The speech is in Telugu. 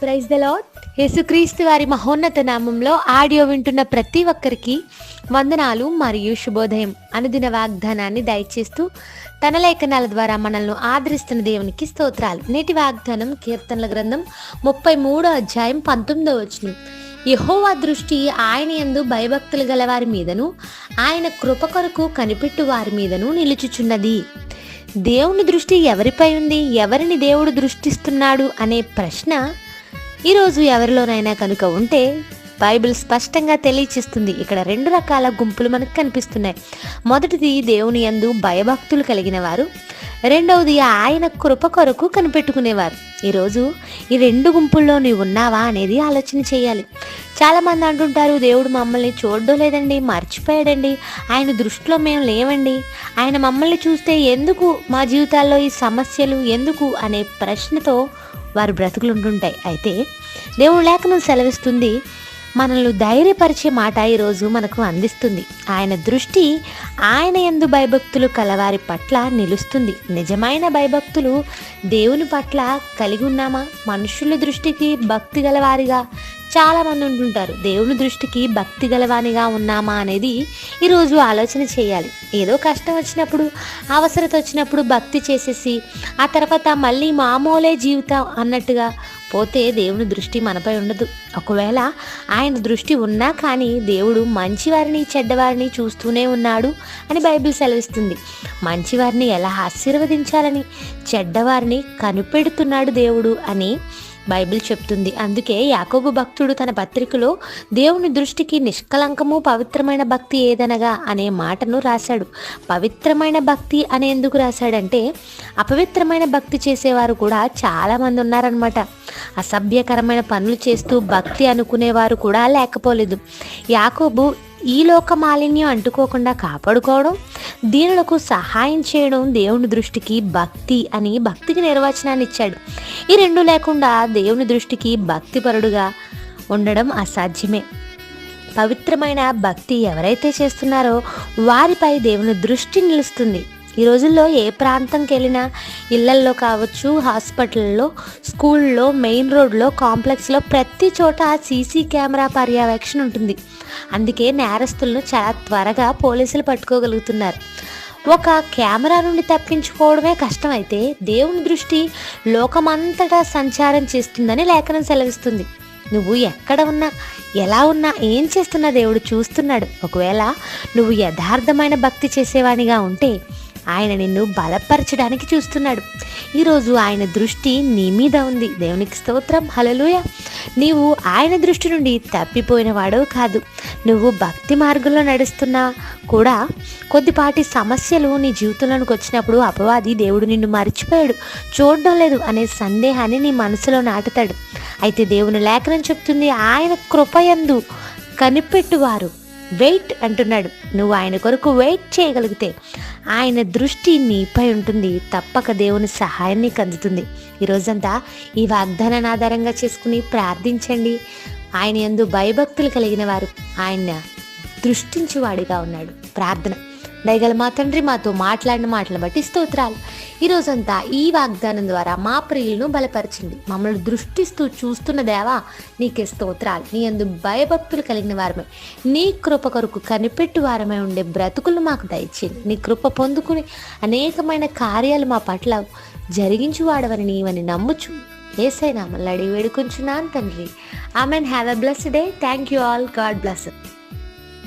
Praise the lord. యేసుక్రీస్తు వారి మహోన్నత నామంలో ఆడియో వింటున్న ప్రతి ఒక్కరికి వందనాలు మరియు శుభోదయం. అనుదిన వాగ్దానాన్ని దయచేస్తూ తన లేఖనాల ద్వారా మనల్ని ఆదరిస్తున్న దేవునికి స్తోత్రాలు. నేటి వాగ్దానం కీర్తనల గ్రంథం 33వ అధ్యాయం 19వ వచనం. యెహోవా దృష్టి ఆయన యందు భయభక్తులు గల వారి మీదను ఆయన కృప కొరకు కనిపెట్టు వారి మీదను నిలుచుచున్నది. దేవుని దృష్టి ఎవరిపై ఉంది, ఎవరిని దేవుడు దృష్టిస్తున్నాడు అనే ప్రశ్న ఈరోజు ఎవరిలోనైనా కనుక ఉంటే బైబిల్ స్పష్టంగా తెలియచేస్తుంది. ఇక్కడ 2 రకాల గుంపులు మనకు కనిపిస్తున్నాయి. మొదటిది దేవుని యందు భయభక్తులు కలిగిన వారు, రెండవది ఆయన కృప కొరకు కనిపెట్టుకునేవారు. ఈరోజు ఈ 2 గుంపుల్లో నీవు ఉన్నావా అనేది ఆలోచన చేయాలి. చాలామంది అంటుంటారు, దేవుడు మమ్మల్ని చూడడం లేదండి, మర్చిపోయాడండి, ఆయన దృష్టిలో మేము లేవండి, ఆయన మమ్మల్ని చూస్తే ఎందుకు మా జీవితాల్లో ఈ సమస్యలు ఎందుకు అనే ప్రశ్నతో వారి బ్రతుకులు ఉంటుంటాయి. అయితే దేవుడు లేఖనం సెలవిస్తుంది, మనల్ని ధైర్యపరిచే మాట ఈరోజు మనకు అందిస్తుంది. ఆయన దృష్టి ఆయన యందు భయభక్తులు కలవారి పట్ల నిలుస్తుంది. నిజమైన భయభక్తులు దేవుని పట్ల కలిగి ఉన్నామా? మనుషుల దృష్టికి భక్తి గలవారిగా చాలామంది ఉంటుంటారు. దేవుని దృష్టికి భక్తి గలవానిగా ఉన్నామా అనేది ఈరోజు ఆలోచన చేయాలి. ఏదో కష్టం వచ్చినప్పుడు, అవసరత వచ్చినప్పుడు భక్తి చేసేసి ఆ తర్వాత మళ్ళీ మామూలే జీవితం అన్నట్టుగా పోతే దేవుని దృష్టి మనపై ఉండదు. ఒకవేళ ఆయన దృష్టి ఉన్నా కానీ దేవుడు మంచివారిని చెడ్డవారిని చూస్తూనే ఉన్నాడు అని బైబిల్ సెలవిస్తుంది. మంచివారిని ఎలా ఆశీర్వదించాలని, చెడ్డవారిని కనిపెడుతున్నాడు దేవుడు అని బైబిల్ చెప్తుంది. అందుకే యాకోబు భక్తుడు తన పత్రికలో దేవుని దృష్టికి నిష్కలంకము పవిత్రమైన భక్తి ఏదనగా అనే మాటను రాశాడు. పవిత్రమైన భక్తి అని ఎందుకు రాశాడంటే, అపవిత్రమైన భక్తి చేసేవారు కూడా చాలామంది ఉన్నారనమాట. అసభ్యకరమైన పనులు చేస్తూ భక్తి అనుకునేవారు కూడా లేకపోలేదు. యాకోబు ఈ లోక మాలిన్యం అంటుకోకుండా కాపాడుకోవడం, దీనులకు సహాయం చేయడం దేవుని దృష్టికి భక్తి అని భక్తికి నిర్వచనాన్ని ఇచ్చాడు. ఈ 2 లేకుండా దేవుని దృష్టికి భక్తిపరుడుగా ఉండడం అసాధ్యమే. పవిత్రమైన భక్తి ఎవరైతే చేస్తున్నారో వారిపై దేవుని దృష్టి నిలుస్తుంది. ఈ రోజుల్లో ఏ ప్రాంతంకి వెళ్ళినా, ఇళ్లల్లో కావచ్చు, హాస్పిటల్లో, స్కూల్లో, మెయిన్ రోడ్లో, కాంప్లెక్స్లో ప్రతి చోట సీసీ కెమెరా పర్యవేక్షణ ఉంటుంది. అందుకే నేరస్తులను చాలా త్వరగా పోలీసులు పట్టుకోగలుగుతున్నారు. ఒక కెమెరా నుండి తప్పించుకోవడమే కష్టమైతే దేవుని దృష్టి లోకమంతటా సంచారం చేస్తుందని లేఖనం సెలవిస్తుంది. నువ్వు ఎక్కడ ఉన్నా, ఎలా ఉన్నా, ఏం చేస్తున్నా దేవుడు చూస్తున్నాడు. ఒకవేళ నువ్వు యథార్థమైన భక్తి చేసేవానిగా ఉంటే ఆయన నిన్ను బలపరచడానికి చూస్తున్నాడు. ఈరోజు ఆయన దృష్టి నీ మీద ఉంది. దేవునికి స్తోత్రం, హల్లెలూయా. నీవు ఆయన దృష్టి నుండి తప్పిపోయిన వాడవు కాదు. నువ్వు భక్తి మార్గంలో నడుస్తున్నా కూడా కొద్దిపాటి సమస్యలు నీ జీవితంలోకి వచ్చినప్పుడు అపవాది దేవుడు నిన్ను మర్చిపోయాడు, చూడడం లేదు అనే సందేహాన్ని నీ మనసులో నాటుతాడు. అయితే దేవుని లేఖనం చెప్తుంది, ఆయన కృపయందు కనిపెట్టువారు వెయిట్ అంటున్నాడు. నువ్వు ఆయన కొరకు వెయిట్ చేయగలిగితే ఆయన దృష్టి నీపై ఉంటుంది. తప్పక దేవుని సహాయం నీకు అందుతుంది. ఈరోజంతా ఈ వాగ్దానాన్ని ఆధారంగా చేసుకుని ప్రార్థించండి. ఆయన యందు భయభక్తులు కలిగిన వారు ఆయన దృష్టించువాడిగా ఉన్నాడు. ప్రార్థన. దయగల మా తండ్రి, మాతో మాట్లాడిన మాటలను బట్టి స్తోత్రాలు. ఈరోజంతా ఈ వాగ్దానం ద్వారా మా ప్రియులను బలపరచండి. మమ్మల్ని దృష్టిస్తూ చూస్తున్న దేవా నీకే స్తోత్రాలు. నీ యందు భయభక్తులు కలిగిన వారమే, నీ కృప కొరకు కనిపెట్టు వారమై ఉండే బ్రతుకులు మాకు దయచేయండి. నీ కృప పొందుకుని అనేకమైన కార్యాలు మా పట్ల జరిగించువాడవని నీవని నమ్ముచు యేసయ్య నామములో అడిగి వేడుకొంచున్నాను తండ్రి. Amen. Have a blessed day. Thank you all. God bless.